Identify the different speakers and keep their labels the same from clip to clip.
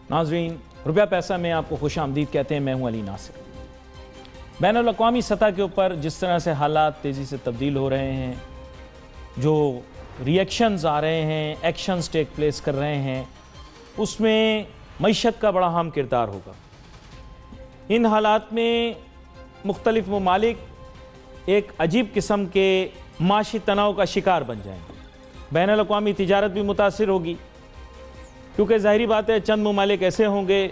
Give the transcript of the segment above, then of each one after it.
Speaker 1: ناظرین، روپیہ پیسہ میں آپ کو خوش آمدید کہتے ہیں۔ میں ہوں علی ناصر۔ بین الاقوامی سطح کے اوپر جس طرح سے حالات تیزی سے تبدیل ہو رہے ہیں، جو ری ایکشنز آ رہے ہیں، ایکشنز ٹیک پلیس کر رہے ہیں، اس میں معیشت کا بڑا اہم کردار ہوگا۔ ان حالات میں مختلف ممالک ایک عجیب قسم کے معاشی تناؤ کا شکار بن جائیں گے۔ بین الاقوامی تجارت بھی متاثر ہوگی، کیونکہ ظاہری بات ہے چند ممالک ایسے ہوں گے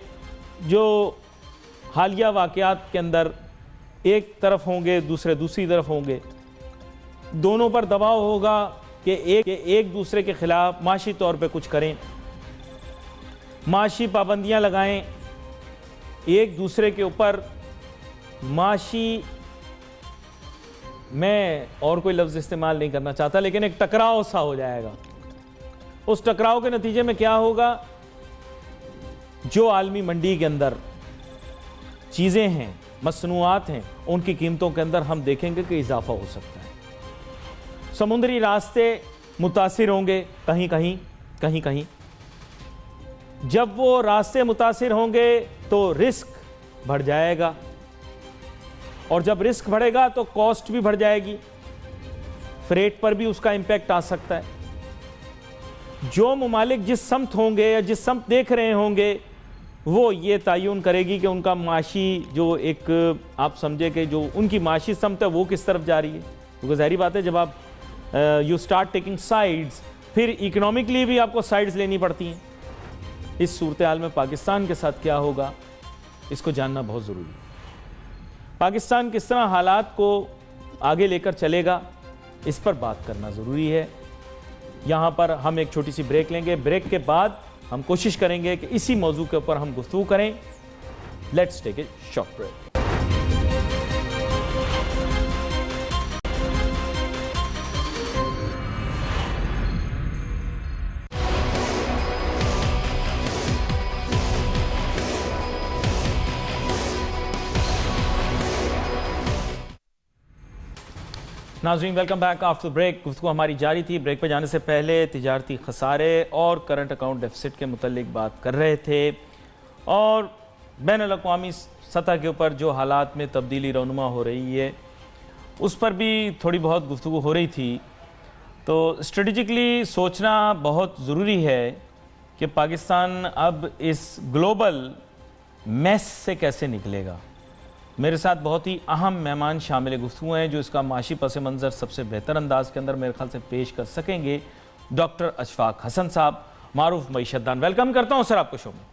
Speaker 1: جو حالیہ واقعات کے اندر ایک طرف ہوں گے، دوسرے دوسری طرف ہوں گے۔ دونوں پر دباؤ ہوگا کہ ایک دوسرے کے خلاف معاشی طور پہ کچھ کریں، معاشی پابندیاں لگائیں، ایک دوسرے کے اوپر معاشی، میں اور کوئی لفظ استعمال نہیں کرنا چاہتا، لیکن ایک ٹکراؤ سا ہو جائے گا۔ اس ٹکراؤ کے نتیجے میں کیا ہوگا؟ جو عالمی منڈی کے اندر چیزیں ہیں، مصنوعات ہیں، ان کی قیمتوں کے اندر ہم دیکھیں گے کہ اضافہ ہو سکتا ہے۔ سمندری راستے متاثر ہوں گے کہیں کہیں۔ جب وہ راستے متاثر ہوں گے تو رسک بڑھ جائے گا، اور جب رسک بڑھے گا تو کاسٹ بھی بڑھ جائے گی، فریٹ پر بھی اس کا امپیکٹ آ سکتا ہے۔ جو ممالک جس سمت ہوں گے یا جس سمت دیکھ رہے ہوں گے، وہ یہ تعین کرے گی کہ ان کا معاشی جو ایک آپ سمجھے کہ جو ان کی معاشی سمت ہے وہ کس طرف جا رہی ہے۔ کیونکہ ظاہری بات ہے جب آپ یو اسٹارٹ ٹیکنگ سائیڈز، پھر اکنامکلی بھی آپ کو سائیڈز لینی پڑتی ہیں۔ اس صورتحال میں پاکستان کے ساتھ کیا ہوگا، اس کو جاننا بہت ضروری ہے۔ پاکستان کس طرح حالات کو آگے لے کر چلے گا، اس پر بات کرنا ضروری ہے۔ یہاں پر ہم ایک چھوٹی سی بریک لیں گے، بریک کے بعد ہم کوشش کریں گے کہ اسی موضوع کے اوپر ہم گفتگو کریں۔ Let's take a short break. ناظرین، ویلکم بیک آفٹر بریک۔ گفتگو ہماری جاری تھی۔ بریک پہ جانے سے پہلے تجارتی خسارے اور کرنٹ اکاؤنٹ ڈیفیسٹ کے متعلق بات کر رہے تھے، اور بین الاقوامی سطح کے اوپر جو حالات میں تبدیلی رونما ہو رہی ہے اس پر بھی تھوڑی بہت گفتگو ہو رہی تھی۔ تو اسٹریٹجکلی سوچنا بہت ضروری ہے کہ پاکستان اب اس گلوبل میس سے کیسے نکلے گا۔ میرے ساتھ بہت ہی اہم مہمان شامل گفتگو ہیں جو اس کا معاشی پس منظر سب سے بہتر انداز کے اندر میرے خیال سے پیش کر سکیں گے۔ ڈاکٹر اشفاق حسن صاحب، معروف معیشت دان، ویلکم کرتا ہوں سر آپ کو شو میں۔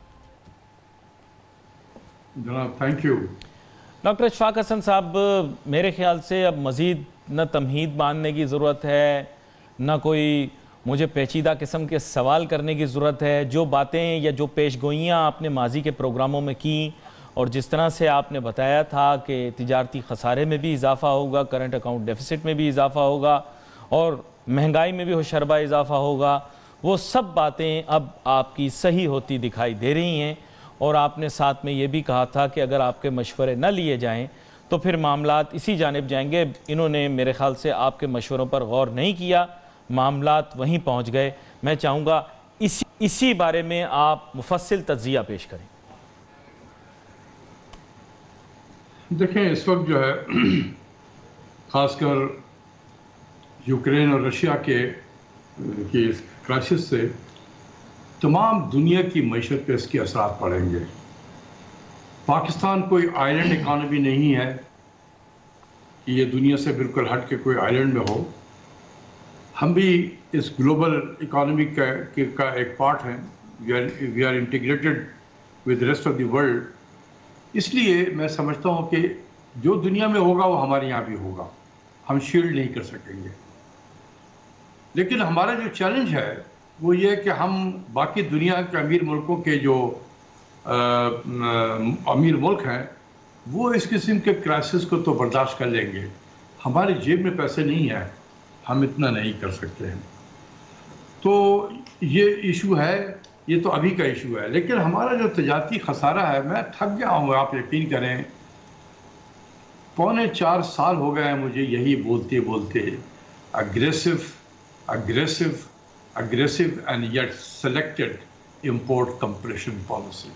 Speaker 2: جناب thank you.
Speaker 1: Doctor Ashfaq Hasan صاحب، میرے خیال سے اب مزید نہ تمہید باندھنے کی ضرورت ہے، نہ کوئی مجھے پیچیدہ قسم کے سوال کرنے کی ضرورت ہے۔ جو باتیں یا جو پیش گوئیاں آپ نے ماضی کے پروگراموں میں کی، اور جس طرح سے آپ نے بتایا تھا کہ تجارتی خسارے میں بھی اضافہ ہوگا، کرنٹ اکاؤنٹ ڈیفیسٹ میں بھی اضافہ ہوگا، اور مہنگائی میں بھی ہوشربا اضافہ ہوگا، وہ سب باتیں اب آپ کی صحیح ہوتی دکھائی دے رہی ہیں۔ اور آپ نے ساتھ میں یہ بھی کہا تھا کہ اگر آپ کے مشورے نہ لیے جائیں تو پھر معاملات اسی جانب جائیں گے۔ انہوں نے میرے خیال سے آپ کے مشوروں پر غور نہیں کیا، معاملات وہیں پہنچ گئے۔ میں چاہوں گا اسی بارے میں آپ مفصل تجزیہ پیش کریں۔
Speaker 2: دیکھیں، اس وقت جو ہے خاص کر یوکرین اور رشیا کے کرائسس سے تمام دنیا کی معیشت پہ اس کے اثرات پڑیں گے۔ پاکستان کوئی آئلینڈ اکانومی نہیں ہے کہ یہ دنیا سے بالکل ہٹ کے کوئی آئلینڈ میں ہو۔ ہم بھی اس گلوبل اکانومی کا ایک پارٹ ہیں۔ We are integrated with rest of the world. اس لیے میں سمجھتا ہوں کہ جو دنیا میں ہوگا وہ ہمارے یہاں بھی ہوگا، ہم شیلڈ نہیں کر سکیں گے۔ لیکن ہمارا جو چیلنج ہے وہ یہ کہ ہم باقی دنیا کے امیر ملکوں کے جو امیر ملک ہیں وہ اس قسم کے کرائسس کو تو برداشت کر لیں گے، ہماری جیب میں پیسے نہیں ہیں، ہم اتنا نہیں کر سکتے ہیں۔ تو یہ ایشو ہے، یہ تو ابھی کا ایشو ہے۔ لیکن ہمارا جو تجارتی خسارہ ہے، میں تھک گیا ہوں، آپ یقین کریں 4.25 سال ہو گئے ہیں مجھے یہی بولتے بولتے، aggressive and yet selected import competition policy.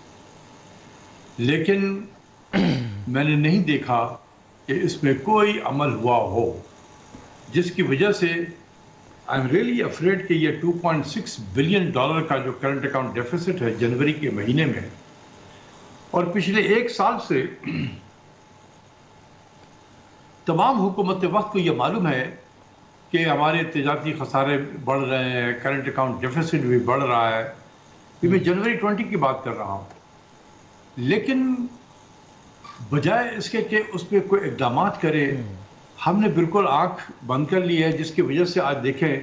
Speaker 2: لیکن میں نے نہیں دیکھا کہ اس میں کوئی عمل ہوا ہو، جس کی وجہ سے آئی ایم ریئلی افریڈ کہ یہ $2.6 بلین کا جو کرنٹ اکاؤنٹ ڈیفیسٹ ہے جنوری کے مہینے میں، اور پچھلے ایک سال سے تمام حکومت وقت کو یہ معلوم ہے کہ ہمارے تجارتی خسارے بڑھ رہے ہیں، کرنٹ اکاؤنٹ ڈیفیسٹ بھی بڑھ رہا ہے. یہ میں جنوری 20 کی بات کر رہا ہوں. لیکن بجائے اس کے کہ اس پہ کوئی اقدامات کرے، ہم نے بالکل آنکھ بند کر لی ہے، جس کی وجہ سے آج دیکھیں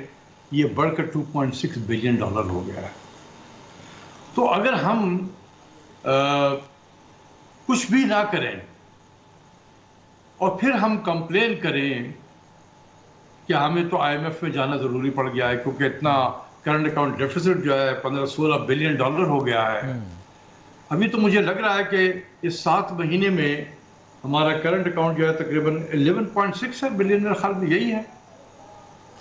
Speaker 2: یہ بڑھ کر $2.6 بلین ہو گیا ہے. تو اگر ہم کچھ بھی نہ کریں اور پھر ہم کمپلین کریں کہ ہمیں تو IMF میں جانا ضروری پڑ گیا ہے کیونکہ اتنا کرنٹ اکاؤنٹ ڈیفیسٹ جو ہے $15-16 بلین ہو گیا ہے. ابھی تو مجھے لگ رہا ہے کہ اس 7 مہینے میں ہمارا کرنٹ اکاؤنٹ جو ہے تقریباً 11.6 بلین، میرے خیال میں یہی ہے.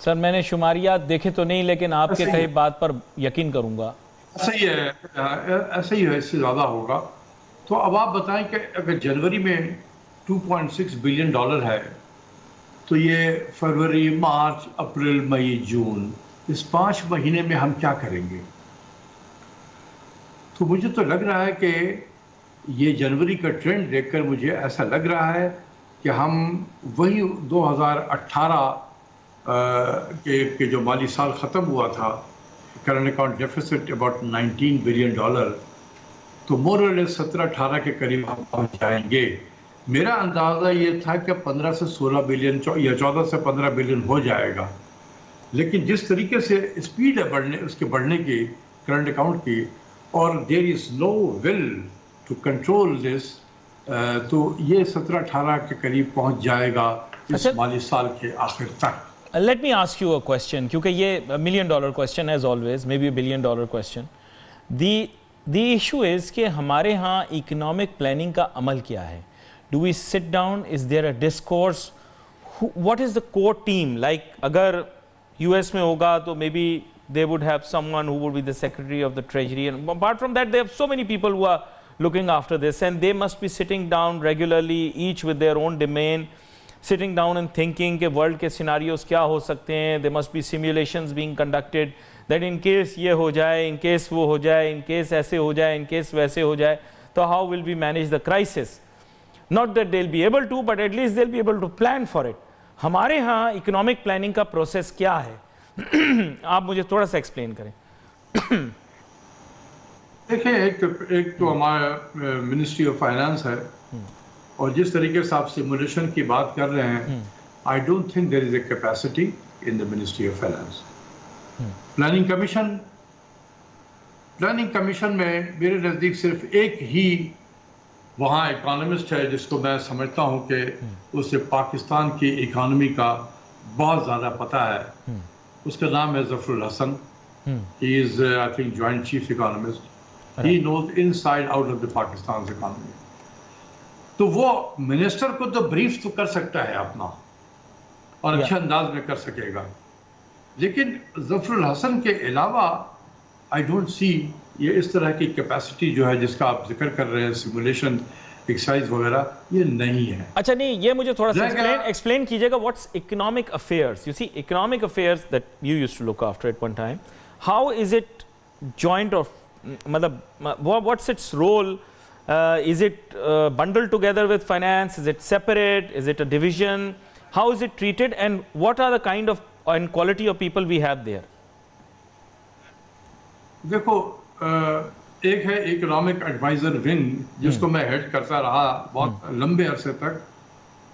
Speaker 1: سر میں نے شماریات دیکھے تو نہیں، لیکن آپ کے کہی بات پر یقین کروں گا.
Speaker 2: ایسا ہی ہے، ایسا ہی ہے، اس سے زیادہ ہوگا. تو اب آپ بتائیں کہ اگر جنوری میں $2.6 بلین ہے تو یہ فروری، مارچ، اپریل، مئی، جون، اس 5 مہینے میں ہم کیا کریں گے؟ تو مجھے تو لگ رہا ہے کہ یہ جنوری کا ٹرینڈ دیکھ کر مجھے ایسا لگ رہا ہے کہ ہم وہی 2018 کے جو مالی سال ختم ہوا تھا، current account deficit about $19 billion, تو مور اور لیس 17-18 کے قریب ہم پہنچ جائیں گے. میرا اندازہ یہ تھا کہ 15 سے 16 بلین یا 14 سے 15 بلین ہو جائے گا. لیکن جس طریقے سے اسپیڈ ہے اس کے بڑھنے کی کرنٹ اکاؤنٹ کی، اور دیر از نو ول ٹو کنٹرول دس، تو یہ 17-18 کے قریب پہنچ جائے گا اس مالی سال کے آخر تک.
Speaker 1: Let me ask you a question, کیونکہ یہ $1 million question as always, maybe $1 billion question. The issue is کہ ہمارے ہاں economic planning کا عمل کیا ہے؟ Do we sit down? Is there a discourse? What is the core team? Like اگر US میں ہوگا تو maybe they would have someone who would be the Secretary of the Treasury, and apart from that they have so many people who are looking after this, and they must be sitting down regularly, each with their own domain, sitting down and thinking کہ world کے scenarios کیا ہو سکتے ہیں. There must be simulations being conducted that in case یہ ہو جائے, in case وہ ہو جائے, in case ایسے ہو جائے, in case ویسے ہو جائے, تو how will we manage the crisis? Not that they'll be able to, but at least they'll be able to plan for it. ہمارے ہاں economic planning کا process کیا ہے؟ آپ مجھے تھوڑا سا ایکسپلین کریں.
Speaker 2: دیکھیں، ایک تو ہمارا منسٹری آف فائنانس ہے، اور جس طریقے سے آپ سیمولیشن کی بات کر رہے ہیں، I don't think there is a capacity in the ministry of finance. Planning commission میں میرے نزدیک صرف ایک ہی وہاں اکانومسٹ ہے جس کو میں سمجھتا ہوں کہ اسے پاکستان کی اکانومی کا بہت زیادہ پتہ ہے. اس کا نام ہے ظفر الحسن. He is, I think, joint chief economist. He knows inside out of the Pakistan's economy. تو وہ منسٹر کو تو بریف تو کر سکتا ہے اپنا، اور اچھے انداز میں کر سکے گا، لیکن ظفر الحسن کے علاوہ آئی ڈونٹ سی یہ اس طرح کی کیپیسٹی جو ہے جس کا آپ ذکر کر رہے ہیں، سیمولیشن ایکسرسائز وغیرہ، یہ نہیں ہے.
Speaker 1: اچھا نہیں، یہ مجھے تھوڑا سا ایکسپلین کیجئے گا. What's economic affairs? You see economic affairs that you used to look after at one time, how is it joint of, مطلب what's its role? Is it bundled together with finance? Is it separate? Is it a division? How is it treated, and what are the kind of and quality of people we have there?
Speaker 2: دیکھو، ایک ہے economic advisor wing جس کو میں head کرتا رہا بہت لمبے عرصے تک،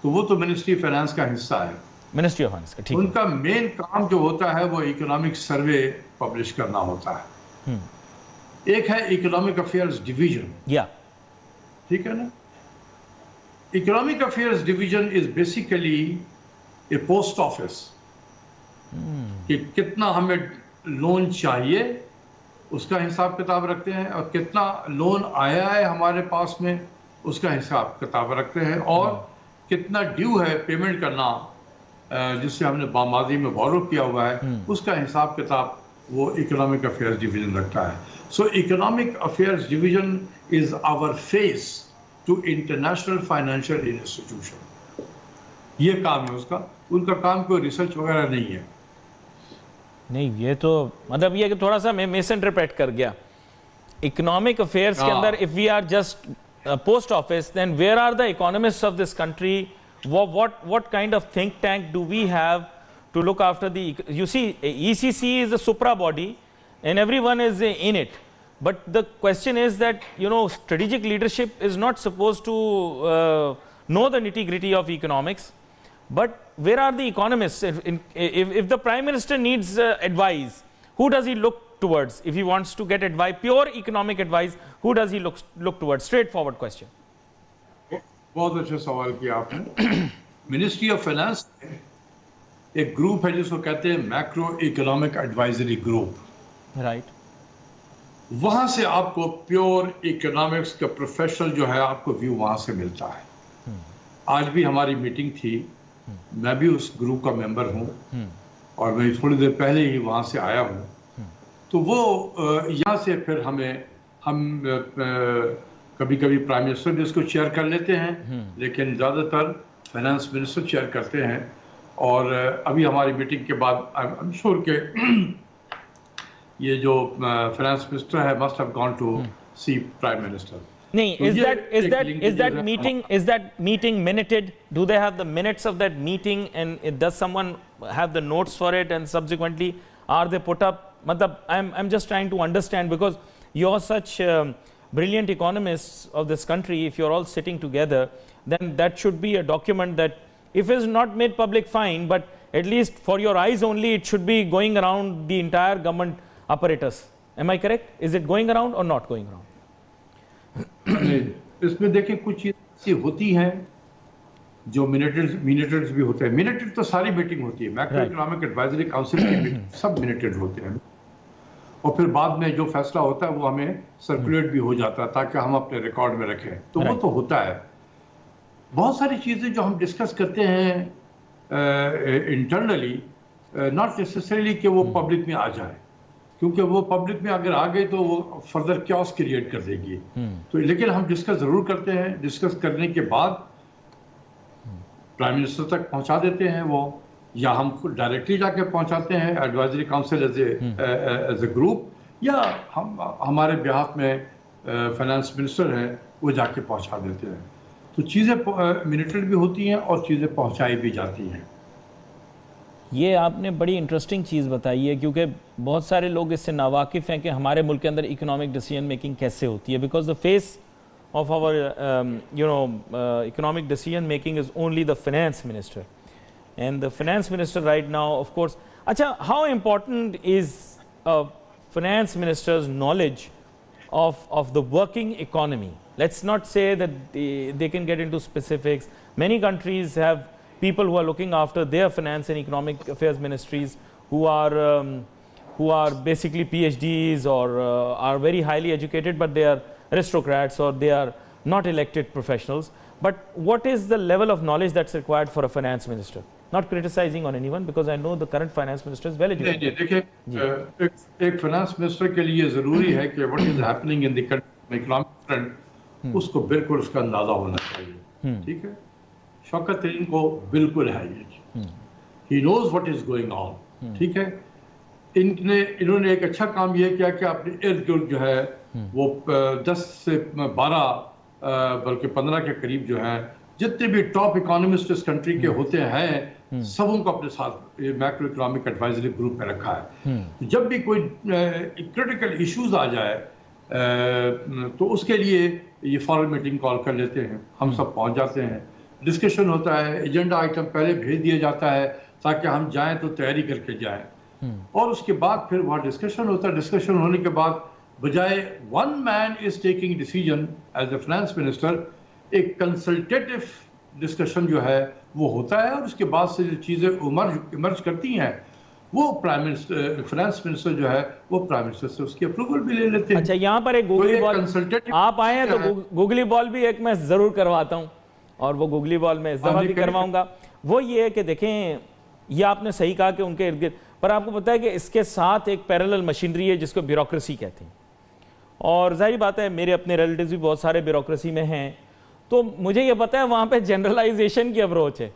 Speaker 2: تو وہ تو منسٹری فائنانس کا حصہ ہے.
Speaker 1: منسٹری آف فائنانس کا، ٹھیک ہے. ان
Speaker 2: کا مین کام جو ہوتا ہے وہ اکنامک سروے پبلش کرنا ہوتا ہے. ایک ہے اکنامک افیئرز ڈویژن. ٹھیک ہے نا؟ Economic affairs division is basically a post office, کہ کتنا ہمیں لون چاہیے اس کا حساب کتاب رکھتے ہیں، اور کتنا لون آیا ہے ہمارے پاس میں اس کا حساب کتاب رکھتے ہیں، اور کتنا ڈیو ہے پیمنٹ کرنا جس سے ہم نے ماضی میں بورو کیا ہوا ہے اس کا حساب کتاب وہ اکنامک افیئرز ڈویژن رکھتا ہے. So economic affairs division is our face to international financial institution. یہ کام ہے اس کا. ان کا کام کوئی ریسرچ وغیرہ نہیں ہے.
Speaker 1: نہیں یہ تو مطلب یہ کہ تھوڑا سا میں مس انٹرپریٹ کر گیا. اکنامک افیئرس کے اندر if we are just post office, then where are the economists of this country? What kind of think tank do we have to look after the, you see, ECC is a supra body and everyone is in it. But the question is that, you know, strategic leadership is not supposed to know the nitty-gritty of economics. But where are the economists? If the Prime Minister needs advice, who does he look towards? If he wants to get advice, pure economic advice, who does he look towards? Straightforward question.
Speaker 2: بہت اچھا سوال کیا آپ نے. Ministry of finance ایک group ہے جس کو کہتے ہیں macro economic advisory group.
Speaker 1: Right.
Speaker 2: وہاں سے آپ کو پیور اکنامکس کا پروفیشنل جو ہے آپ کو ویو وہاں سے ملتا ہے. آج بھی ہماری میٹنگ تھی, میں بھی اس گروپ کا ممبر ہوں اور میں تھوڑی دیر پہلے ہی وہاں سے آیا ہوں. تو وہ یہاں سے پھر ہم کبھی کبھی پرائم منسٹر بھی اس کو چیئر کر لیتے ہیں, لیکن زیادہ تر فائنانس منسٹر چیئر کرتے ہیں. اور ابھی ہماری میٹنگ کے بعد I'm sure کہ یہ جو فائنانس منسٹر ہے must have gone to see prime minister.
Speaker 1: نہیں, is that meeting minuted? Do they have the minutes of that meeting and does someone have the notes for it and subsequently are they put up? Matlab, I'm just trying to understand, because you're such brilliant economists of this country. If you're all sitting together, then that should be a document that if it's not made public, fine, but at least for your eyes only, it should be going around the entire government apparatus. Am I correct? Is it going around or not going around?
Speaker 2: اس میں دیکھیں کچھ چیزیں ایسی ہوتی ہیں جو منیٹڈز بھی ہوتے ہیں. منیٹڈ تو ساری میٹنگ ہوتی ہے, میکرو اکنامک ایڈوائزری کاؤنسل کی میٹنگ سب منیٹڈ ہوتے ہیں, اور پھر بعد میں جو فیصلہ ہوتا ہے وہ ہمیں سرکولیٹ بھی ہو جاتا ہے تاکہ ہم اپنے ریکارڈ میں رکھیں. تو وہ تو ہوتا ہے. بہت ساری چیزیں جو ہم ڈسکس کرتے ہیں انٹرنلی, ناٹ نیسیسریلی کہ وہ پبلک میں آ جائے, کیونکہ وہ پبلک میں اگر آ گئی تو وہ فردر کیوس کریٹ کر دے گی. تو لیکن ہم ڈسکس ضرور کرتے ہیں. ڈسکس کرنے کے بعد پرائم منسٹر تک پہنچا دیتے ہیں وہ, یا ہم خود ڈائریکٹلی جا کے پہنچاتے ہیں advisory council as a group, یا ہمارے بہاف میں فائنانس منسٹر ہیں وہ جا کے پہنچا دیتے ہیں. تو چیزیں منیٹڈ بھی ہوتی ہیں اور چیزیں پہنچائی بھی جاتی ہیں.
Speaker 1: یہ آپ نے بڑی انٹرسٹنگ چیز بتائی ہے, کیونکہ بہت سارے لوگ اس سے ناواقف ہیں کہ ہمارے ملک کے اندر اکنامک ڈیسیژن میکنگ کیسے ہوتی ہے, because the face of our economic decision making is only the finance minister, and the finance minister right now of course. اچھا, how important is finance minister's knowledge of the working economy? Let's not say that they can get into specifics. Many countries have people who are looking after their finance and economic affairs ministries who are basically PhDs or are very highly educated, but they are aristocrats or they are not elected professionals. But what is the level of knowledge that's required for a finance minister? Not criticizing on anyone, because I know the current finance minister is well educated.
Speaker 2: دیکھیں, ایک finance minister کے لیے ضروری ہے کہ what is happening in the economic front, اس کو بالکل اس کا اندازہ ہونا چاہیے. ٹھیک ہے, شوکت ترین کو بالکل ہے یہ, he knows what is going on. ٹھیک ہے, انہوں نے ایک اچھا کام یہ کیا کہ اپنے ارد گرد جو ہے وہ 10 سے 12 بلکہ 15 کے قریب جو ہیں جتنے بھی ٹاپ اکانومسٹ اس کنٹری کے ہوتے ہیں, سبوں کو اپنے ساتھ میکرو اکنامک ایڈوائزری گروپ میں رکھا ہے. جب بھی کوئی کریٹیکل ایشوز آ جائے تو اس کے لیے یہ فوراً میٹنگ کال کر لیتے ہیں, ہم سب پہنچ جاتے ہیں, ڈسکشن ہوتا ہے, ایجنڈا آئٹم پہلے بھیج دیا جاتا ہے تاکہ ہم جائیں تو تیاری کر کے جائیں, اور اس کے بعد پھر وہاں ڈسکشن ہوتا ہے. ڈسکشن ہونے کے بعد بجائے one man is taking decision as a finance minister, ایک کنسلٹیٹو ڈسکشن جو ہے وہ ہوتا ہے, اور اس کے بعد سے جو چیزیں ایمرج کرتی ہیں وہ پرائم منسٹر فائنانس منسٹر جو ہے وہ پرائم منسٹر سے اس کی اپروول بھی لے لیتے ہیں.
Speaker 1: اچھا, یہاں پر ایک گوگلی بال, آپ آئے ہیں تو گوگلی بال بھی ایک میں ضرور کرواتا ہوں, اور وہ گوگلی بال میں اس دفعہ بھی کرواؤں گا. وہ یہ ہے کہ دیکھیں, یہ آپ نے صحیح کہا کہ ان کے ارد گرد پر آپ کو پتا ہے کہ اس کے ساتھ ایک پیرلل مشینری ہے جس کو بیوروکریسی کہتے ہیں، اور ظاہری بات ہے میرے اپنے ریلیٹیوز بھی بہت سارے بیوروکریسی میں ہیں، تو مجھے یہ پتا ہے وہاں پہ جنرلائزیشن کی اپروچ ہے.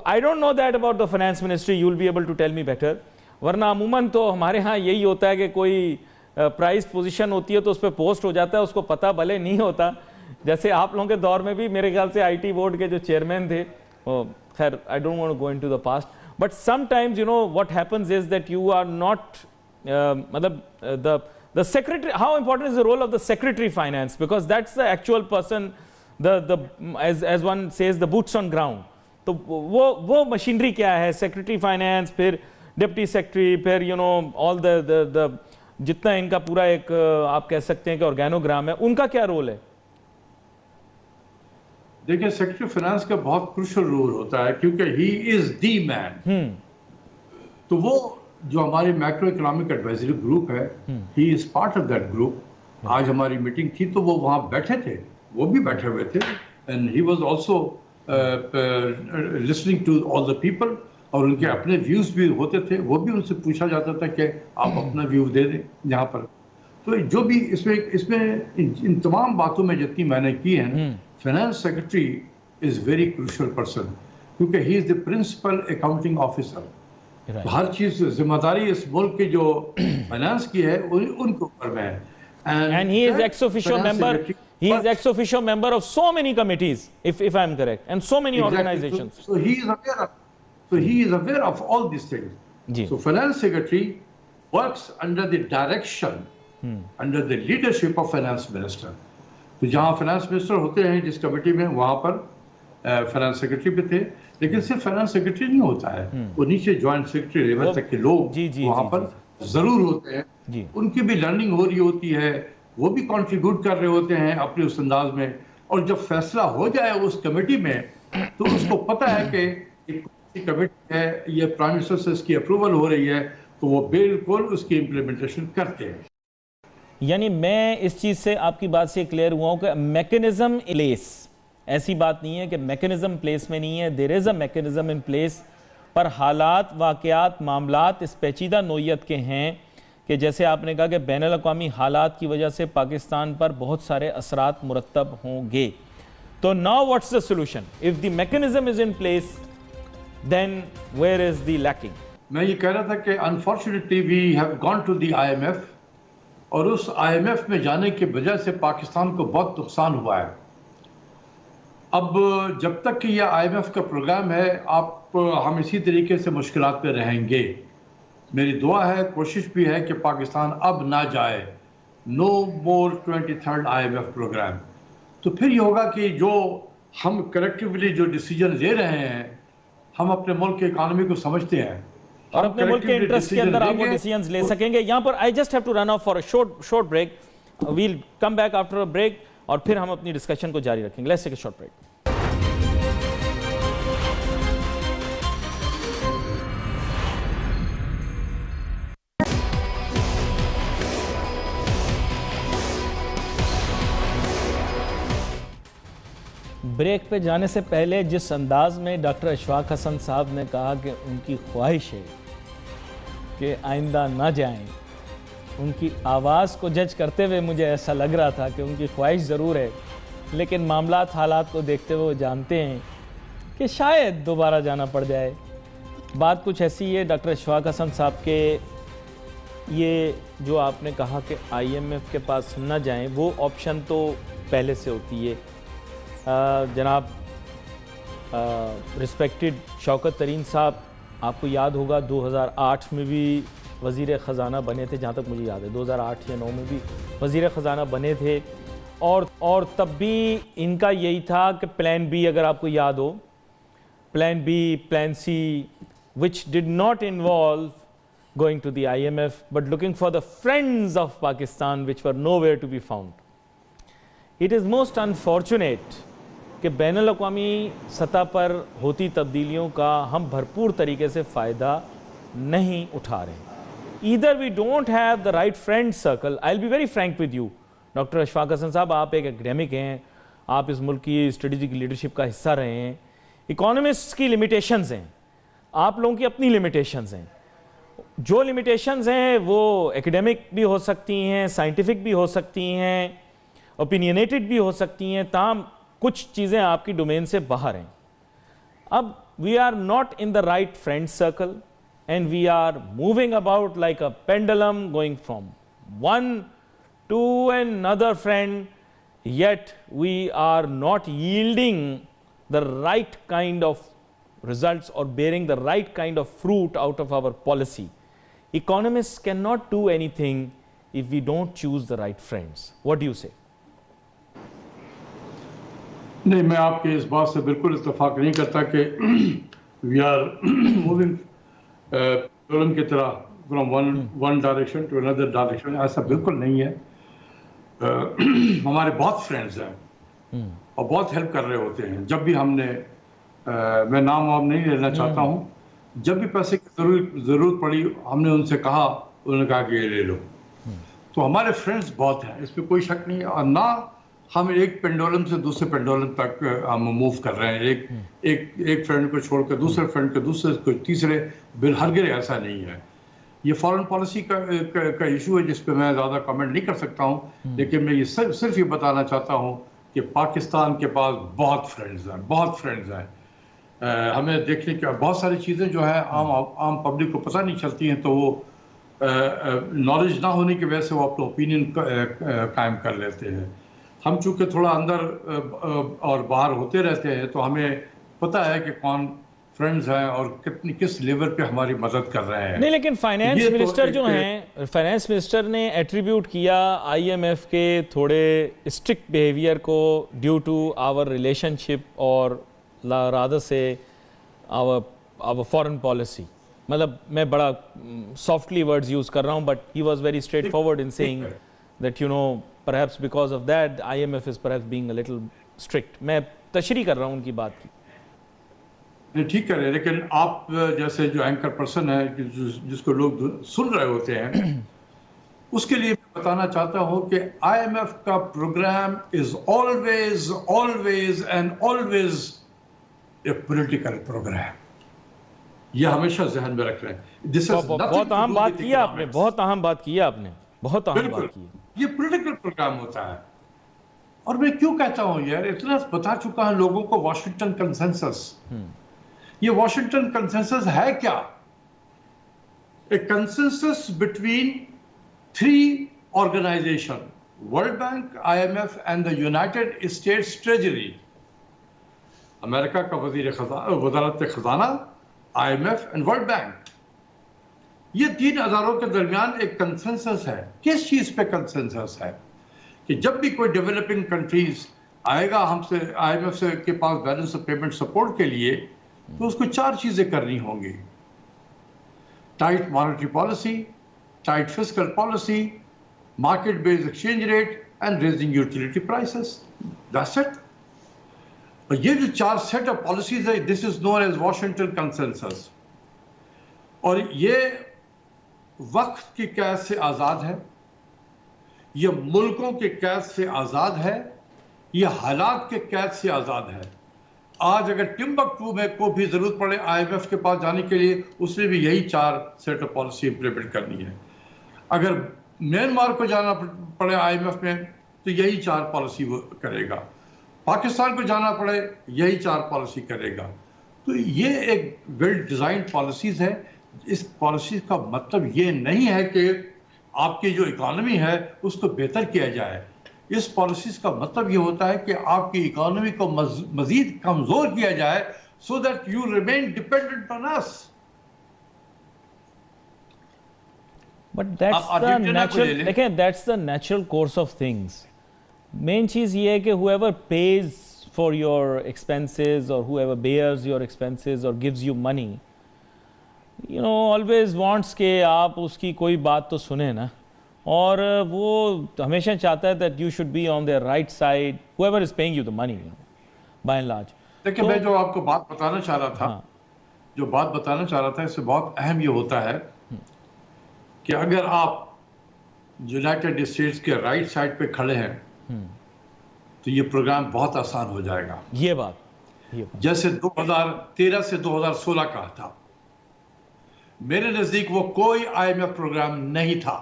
Speaker 1: I don't know that about the finance ministry, you will be able to tell me better. ورنہ عموماً تو ہمارے ہاں یہی ہوتا ہے کہ کوئی پرائز پوزیشن ہوتی ہے تو اس پہ پوسٹ ہو جاتا ہے، اس کو پتہ بھلے نہیں ہوتا. جیسے آپ لوگوں کے دور میں بھی میرے خیال سے آئی ٹی بورڈ کے جو چیئرمین تھے، خیر I don't want to go into the past, but sometimes you know what happens is that you are not مطلب the secretary, how important is the role of the secretary finance, because that's the actual person, as one says, the boots on ground. تو وہ machinery کیا ہے؟ Secretary finance, پھر deputy secretary, پھر you know آل دا جتنا ان کا پورا ایک آپ کہہ سکتے ہیں کہ آرگینوگرام ہے، ان کا کیا رول ہے؟
Speaker 2: دیکھیں سیکرٹری فائنانس کا بہت کروشل رول ہوتا ہے کیونکہ ہی از دی مین. تو وہ جو ہماری مائکرو اکنامک ایڈوائزری گروپ ہے، he is part of that group. آج ہماری میٹنگ تھی تو وہ وہاں بیٹھے تھے، وہ بھی بیٹھے ہوئے تھے، and he was also listening to all the people, اور ان کے اپنے ویوز بھی ہوتے تھے، وہ بھی ان سے پوچھا جاتا تھا کہ آپ اپنا ویو دے دیں یہاں پر. تو جو بھی اس میں ان تمام باتوں میں جتنی میں نے کی ہیں، finance secretary is very crucial person کیونکہ ہی از دا پرنسپل اکاؤنٹنگ آفیسر. ہر چیز ذمہ داری اس ملک کی جو فائنانس کی ہے ان کے اوپر میں ہے.
Speaker 1: And he is ex officio member. He is ex officio member of so many committees, if I am correct, and so many organizations.
Speaker 2: So he is aware of all these things. So finance secretary works under the direction, under the leadership of finance minister. تو جہاں finance minister ہوتے ہیں جس committee میں، وہاں پر finance secretary بھی تھے. لیکن صرف فائنانس سیکرٹری نہیں ہوتا ہے، وہ نیچے جوائنٹ سیکرٹری لیول تک کے لوگ وہاں پر ضرور ہوتے ہیں. ان کی بھی لرننگ ہو رہی ہوتی ہے، وہ بھی کنٹریبیوٹ کر رہے ہوتے ہیں اپنے اس انداز میں. اور جب فیصلہ ہو جائے اس کمیٹی میں تو اس کو پتہ ہے کہ کمیٹی ہے، یہ پرائم منسٹر سے اس کی اپروول ہو رہی ہے، تو وہ بالکل اس کی امپلیمنٹیشن کرتے ہیں.
Speaker 1: یعنی میں اس چیز سے آپ کی بات سے کلیئر ہوا ہوں کہ میکنزم پلیس، ایسی بات نہیں ہے کہ میکنزم پلیس میں نہیں ہے، دیر از اے میکنزم ان پلیس، پر حالات، واقعات، معاملات اس پیچیدہ نوعیت کے ہیں کہ جیسے آپ نے کہا کہ بین الاقوامی حالات کی وجہ سے پاکستان پر بہت سارے اثرات مرتب ہوں گے. تو now what's the solution? If the mechanism is in place, then where is the lacking?
Speaker 2: میں یہ کہہ رہا تھا کہ unfortunately we have gone to the IMF، اور اس IMF میں جانے کی وجہ سے پاکستان کو بہت نقصان ہوا ہے. اب جب تک کہ یہ IMF کا پروگرام ہے، ہم اسی طریقے سے مشکلات پہ رہیں گے. میری دعا ہے، کوشش بھی ہے کہ پاکستان اب نہ جائے. نو مور 23rd IMF پروگرام. تو پھر یہ ہوگا کہ جو ہم کلیکٹیولی جو ڈیسیجن لے رہے ہیں، ہم اپنے ملک کی اکانومی کو سمجھتے ہیں
Speaker 1: اور اپنے ملک کے انٹرسٹ کے اندر آپ وہ ڈیسیجنز لے سکیں گے. یہاں پر I just have to run off for a short break. We'll come back after a break اور پھر ہم اپنی ڈسکشن کو جاری رکھیں گے. Let's take a short break. Break پہ جانے سے پہلے جس انداز میں ڈاکٹر اشفاق حسن صاحب نے کہا کہ ان کی خواہش ہے کہ آئندہ نہ جائیں، ان کی آواز کو جج کرتے ہوئے مجھے ایسا لگ رہا تھا کہ ان کی خواہش ضرور ہے، لیکن معاملات حالات کو دیکھتے ہوئے وہ جانتے ہیں کہ شاید دوبارہ جانا پڑ جائے. بات کچھ ایسی ہے ڈاکٹر اشفاق حسن صاحب کے، یہ جو آپ نے کہا کہ IMF کے پاس نہ جائیں، وہ آپشن تو پہلے سے ہوتی ہے. جناب رسپیکٹڈ شوکت ترین صاحب، آپ کو یاد ہوگا 2008 میں بھی وزیر خزانہ بنے تھے، جہاں تک مجھے یاد ہے 2008 یا 2009 میں بھی وزیر خزانہ بنے تھے، اور تب بھی ان کا یہی تھا کہ پلان بی، اگر آپ کو یاد ہو، plan B, plan C, which did not involve going to the IMF but looking for the friends of Pakistan which were nowhere to be found. It is most unfortunate کہ بین الاقوامی سطح پر ہوتی تبدیلیوں کا ہم بھرپور طریقے سے فائدہ نہیں اٹھا رہے ہیں. Either we don't have the right friend circle. I'll be very frank with you. Doctor Ashfaq Hasan صاحب، آپ ایک ایکڈیمک ہیں، آپ اس ملک کی اسٹریٹجک لیڈرشپ کا حصہ رہے ہیں. اکانومسٹ کی لمیٹیشنز ہیں، آپ لوگوں کی اپنی لمیٹیشنز ہیں. جو لمیٹیشنز ہیں وہ ایکڈیمک بھی ہو سکتی ہیں, سائنٹیفک بھی ہو سکتی ہیں, اوپینینیٹڈ بھی ہو سکتی ہیں, تاہم کچھ چیزیں آپ کی ڈومین سے باہر ہیں. اب we are not in the right friend circle and we are moving about like a pendulum going from one to another friend, yet we are not yielding the right kind of results or bearing the right kind of fruit out of our policy. Economists cannot do anything if we don't choose the right friends. What do you say?
Speaker 2: نہیں, میں آپ کے اس بات سے بالکل اتفاق نہیں کرتا کہ وی آر موونگ پیڈلم کی طرح from one direction to another direction. ایسا بالکل نہیں ہے. ہمارے بہت فرینڈز ہیں اور بہت ہیلپ کر رہے ہوتے ہیں. جب بھی ہم نے, میں نام وام نہیں لینا چاہتا ہوں, جب بھی پیسے کی ضرورت پڑی ہم نے ان سے کہا, انہوں نے کہا کہ یہ لے لو. تو ہمارے فرینڈز بہت ہیں, اس پہ کوئی شک نہیں ہے. اور نہ ہم ایک پینڈولم سے دوسرے پینڈولم تک ہم موو کر رہے ہیں, ایک فرینڈ کو چھوڑ کر دوسرے فرینڈ کو, دوسرے کو تیسرے. ہرگز ایسا نہیں ہے. یہ فارن پالیسی کا ایشو ہے جس پہ میں زیادہ کمنٹ نہیں کر سکتا ہوں, لیکن میں یہ صرف یہ بتانا چاہتا ہوں کہ پاکستان کے پاس بہت فرینڈز ہیں, بہت فرینڈز ہیں. ہمیں دیکھنے کی بہت ساری چیزیں جو ہیں عام پبلک کو پتہ نہیں چلتی ہیں, تو وہ نالج نہ ہونے کی وجہ سے وہ اپنا اوپینین قائم کر لیتے ہیں. ہم چونکہ تھوڑا اندر اور باہر ہوتے رہتے ہیں تو ہمیں پتہ ہے کہ کون فرینڈز ہیں اور کس لیول پہ ہماری مدد کر رہے ہیں.
Speaker 1: نہیں, لیکن فائنانس منسٹر جو ہیں, فائنانس منسٹر نے ایٹریبیوٹ کیا آئی ایم ایف کے تھوڑے اسٹرکٹ بیہیویئر کو ڈیو ٹو آور ریلیشن شپ اور رادر سے آور فارن پالیسی. مطلب میں بڑا سافٹلی ورڈز یوز کر رہا ہوں, but he was very straightforward in seeing that you know perhaps because of that IMF is perhaps being a little strict. میں تشریح کر رہا ہوں ان کی بات کی.
Speaker 2: نہیں, ٹھیک ہے, لیکن آپ جیسے جو اینکر پرسن ہے جس کو لوگ سن رہے ہوتے ہیں, اس کے لیے میں بتانا چاہتا ہوں کہ IMF کا programme is always and always a political program. یہ ہمیشہ ذہن میں رکھ رہے ہیں.
Speaker 1: بہت اہم بات کی آپ نے, بہت اہم بات کی آپ نے, بہت اہم بات کی.
Speaker 2: یہ پولیٹیکل پروگرام ہوتا ہے. اور میں کیوں کہتا ہوں یار, اتنا بتا چکا ہوں لوگوں کو واشنگٹن کنسنسس. یہ واشنگٹن کنسنسس ہے کیا؟ A consensus between 3 organization, world bank, IMF and the United States treasury. امریکہ کا وزارت خزانہ, IMF اینڈ ورلڈ بینک. یہ 3 اداروں کے درمیان ایک کنسنسس ہے. کس چیز پہ کنسنسس ہے؟ کہ جب بھی کوئی ڈیولپنگ کنٹریز آئے گا ہم سے IMF سے کے پاس بیلنس آف پیمنٹ سپورٹ کے لیے, تو اس کو 4 چیزیں کرنی ہوں گی. Tight monetary policy, tight fiscal policy, market based exchange rate and raising utility prices. That's it. اور یہ جو 4 سیٹ آف پالیسیز ہے, this is known as Washington consensus. اور یہ وقت کی قید سے آزاد ہے, یہ ملکوں کے قید سے آزاد ہے, یہ حالات کے قید سے آزاد ہے. آج اگر ٹمبکٹو میں کو بھی ضرورت پڑے IMF کے پاس جانے کے لیے, اس نے بھی یہی 4 سیٹ آف پالیسی امپلیمنٹ کرنی ہے. اگر میانمار کو جانا پڑے IMF میں تو یہی 4 پالیسی وہ کرے گا. پاکستان کو جانا پڑے یہی 4 پالیسی کرے گا. تو یہ ایک ویل ڈیزائنڈ پالیسیز ہے. اس پالیسی کا مطلب یہ نہیں ہے کہ آپ کی جو اکانومی ہے اس کو بہتر کیا جائے. اس پالیسیز کا مطلب یہ ہوتا ہے کہ آپ کی اکانومی کو مزید کمزور کیا جائے, so that you remain dependent on us.
Speaker 1: But that's the natural course of things. Main چیز یہ ہے کہ whoever pays for your expenses or whoever bears your expenses or gives you money, you know, always wants کہ آپ اس کی کوئی بات تو سنیں نا, اور وہ ہمیشہ چاہتا ہے that you should be on their right side, whoever is paying you the money, you know, by and large.
Speaker 2: دیکھیں, میں جو آپ کو بات بتانا چاہ رہا تھا, اس سے بہت اہم یہ ہوتا ہے کہ اگر آپ یونائٹڈ اسٹیٹس کے رائٹ سائڈ پہ کھڑے ہیں تو یہ پروگرام بہت آسان ہو جائے گا.
Speaker 1: یہ بات
Speaker 2: جیسے 2013 سے 2016 کا تھا, میرے نزدیک وہ کوئی IMF پروگرام نہیں تھا.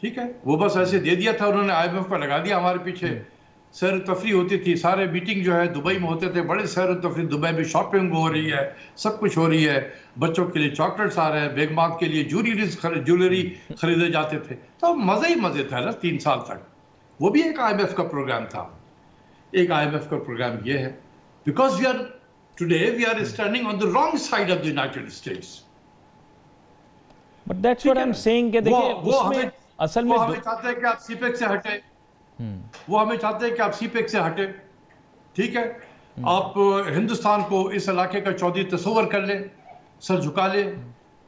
Speaker 2: ٹھیک ہے, وہ بس ایسے دے دیا تھا انہوں نے, IMF پر لگا دیا ہمارے پیچھے. سیر و تفریح ہوتی تھی, سارے میٹنگ جو ہے دبئی میں ہوتے تھے, بڑے سیر و تفریح, دبئی میں شاپنگ ہو رہی ہے, سب کچھ ہو رہی ہے, بچوں کے لیے چاکلیٹس آ رہے ہیں, بیگمات کے لیے جویلری خریدے جاتے تھے. تو مزے ہی مزے تھا نا 3 سال تک. وہ بھی ایک IMF کا پروگرام تھا. ایک IMF کا پروگرام یہ ہے, because today we are standing on the wrong side of the United States.
Speaker 1: But that's what I'm saying کہ دیکھیں اس میں اصل میں
Speaker 2: وہ ہمیں چاہتے ہیں کہ آپ CPEC سے ہٹے, وہ ہمیں چاہتے ہیں کہ آپ CPEC سے ہٹے. ٹھیک ہے, آپ ہندوستان کو اس علاقے کا چودھری تصور کر لیں, سر جھکا لیں.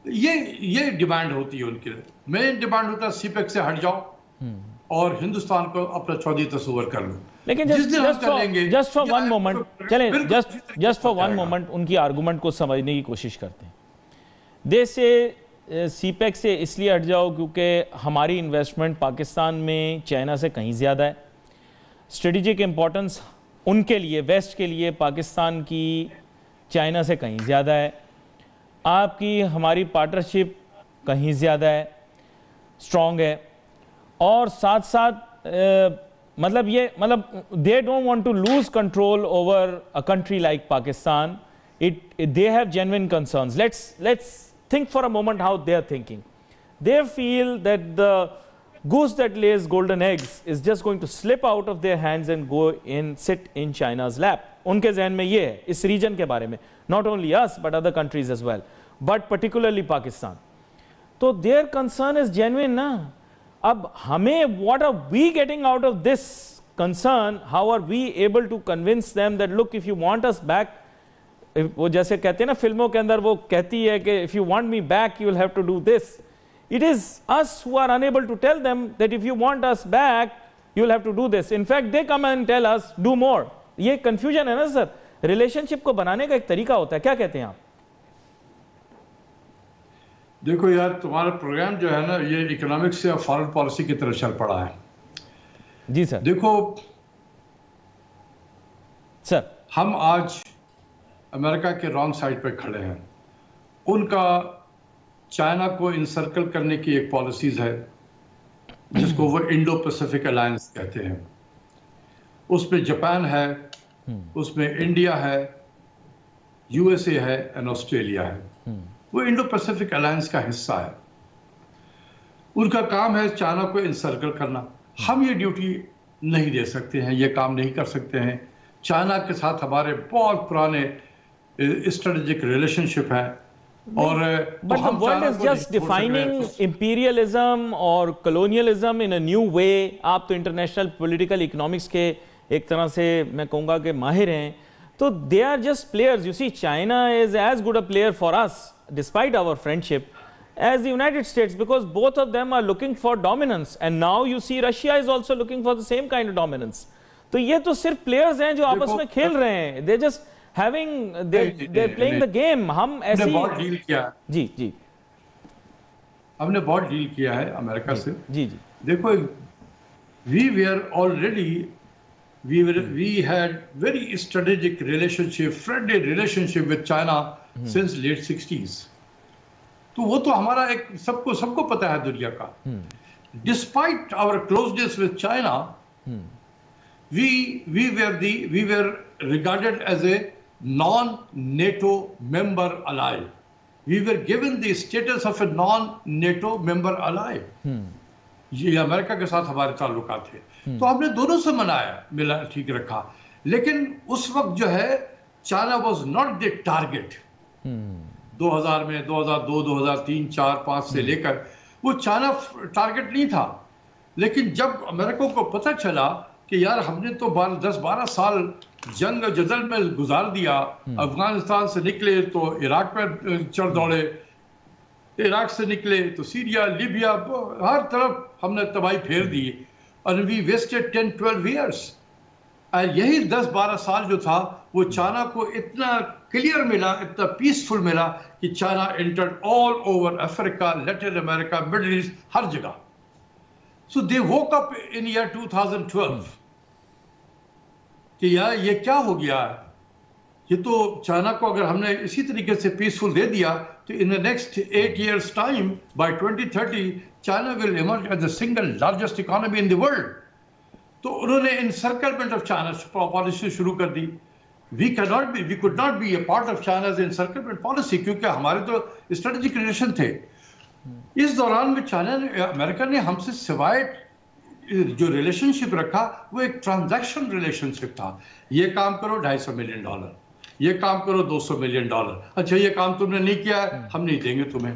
Speaker 2: یہ ڈیمانڈ ہوتی ہے ان کے لیے. مین ڈیمانڈ ہوتا ہے CPEC سے ہٹ جاؤ اور ہندوستان کو اپنا چودھری تصور کر لو.
Speaker 1: لیکن جسٹ فار ون مومنٹ چلیں, just for one moment in کی آرگومنٹ کو سمجھنے کی کوشش کرتے ہیں. دیش سے CPEC سے اس لیے ہٹ جاؤ کیونکہ ہماری انویسٹمنٹ پاکستان میں چائنا سے کہیں زیادہ ہے. اسٹریٹجک امپورٹنس ان کے لیے, ویسٹ کے لیے پاکستان کی چائنا سے کہیں زیادہ ہے. آپ کی ہماری پارٹنرشپ کہیں زیادہ ہے, اسٹرانگ ہے. اور ساتھ ساتھ مطلب they don't want to lose control over a country like Pakistan. They have genuine concerns. Let's think for a moment how they are thinking. They feel that the goose that lays golden eggs is just going to slip out of their hands and go in, sit in China's lap. ان کے ذہن میں یہ ہے اس region کے بارے میں, not only us but other countries as well, but particularly Pakistan. تو their concern is genuine نا. اب ہمیں what are we getting out of this concern? How are we able to convince them that look, if you want us back, وہ جیسے کہتے ہیں نا فلموں کے اندر, وہ کہتی ہے کہ if you want me back you will have to do this. It is us who are unable to tell them that if you want us back you will have to do this. In fact they come and tell us do more. یہ confusion ہے نا سر, relation شپ کو بنانے کا ایک طریقہ ہوتا ہے. کیا کہتے ہیں آپ؟
Speaker 2: دیکھو یار, تمہارا پروگرام جو ہے نا یہ اکنامکس سے اور فارن پالیسی کی طرف چل پڑا ہے.
Speaker 1: جی سر.
Speaker 2: دیکھو
Speaker 1: سر,
Speaker 2: ہم آج امریکہ کے رانگ سائڈ پہ کھڑے ہیں. ان کا چائنا کو انسرکل کرنے کی ایک پالیسیز ہے جس کو وہ انڈو پیسیفک الائنس کہتے ہیں. اس میں جاپان ہے, اس میں انڈیا ہے, USA ہے اور آسٹریلیا ہے. وہ انڈو پیسیفک الائنس کا حصہ ہے. ان کا کام ہے چائنا کو انسرکل کرنا. ہم یہ ڈیوٹی نہیں دے سکتے ہیں, یہ کام نہیں کر سکتے ہیں. چائنا کے ساتھ ہمارے بہت پرانے اسٹریٹجک ریلیشن شپ ہیں. اور
Speaker 1: But the world is just defining imperialism اور colonialism in a new way. آپ تو انٹرنیشنل پولیٹیکل اکنامکس کے ایک طرح سے میں کہوں گا کہ ماہر ہیں. تو they are just players. You see, China is as good a player for us, despite our friendship, as the United States, because both of them are looking for dominance. And now you see Russia is also looking for the same kind of dominance. تو یہ تو صرف players ہیں جو آپس میں کھیل رہے ہیں. They're just having, they're playing the game. ہم ایسی
Speaker 2: بہت ڈیل کیا.
Speaker 1: جی جی,
Speaker 2: ہم نے بہت ڈیل کیا ہے امریکہ سے.
Speaker 1: جی جی.
Speaker 2: دیکھو, we were already we had very strategic relationship, friendly relationship with China since late 60s. تو وہ تو ہمارا ایک سب کو پتا ہے دنیا کا. Despite our closeness with China, we were regarded as a non-NATO member ally. We were given the status of a non-NATO member ally. یہ امریکہ کے ساتھ ہمارے تعلقات تھے. تو ہم نے دونوں سے ملا ٹھیک رکھا. لیکن اس وقت جو ہے China was not the target. 2000 میں 2002 2003 4 5 سے لے کر وہ چائنا ٹارگیٹ نہیں تھا. لیکن جب امریکہ کو پتہ چلا کہ یار ہم نے تو 10-12 سال جنگ جدل میں گزار دیا, افغانستان سے نکلے تو عراق پہ چڑھ دوڑے, عراق سے نکلے تو سیریا, لیبیا, ہر طرف ہم نے تباہی پھیر دی. اور we wasted 10-12 years. اور یہی 10-12 سال جو تھا وہ چائنا کو اتنا کلیئر ملا, اتنا پیسفل ملا کہ China entered all over Africa, Latin America, Middle East, ہر جگہ. So they woke up in year 2012 کہ یار یہ کیا ہو گیا. یہ تو چائنا کو اگر ہم نے اسی طریقے سے پیسفل دے دیا تو ان the next 8 years time by 2030 China will emerge as the single largest economy in the world. تو انہوں نے encirclement of China policy شروع کر دی. We could not be a part of China's encirclement policy کیونکہ ہمارے تو strategic relation تھے. اس دوران میں چائنا نے امریکہ نے ہم سے سوائے جو ریلیشن شپ رکھا وہ ایک ٹرانزیکشن ریلیشن شپ تھا. یہ کام کرو $250 ملین, یہ کام کرو $200 ملین, اچھا یہ کام تم نے نہیں کیا ہم نہیں دیں گے تمہیں.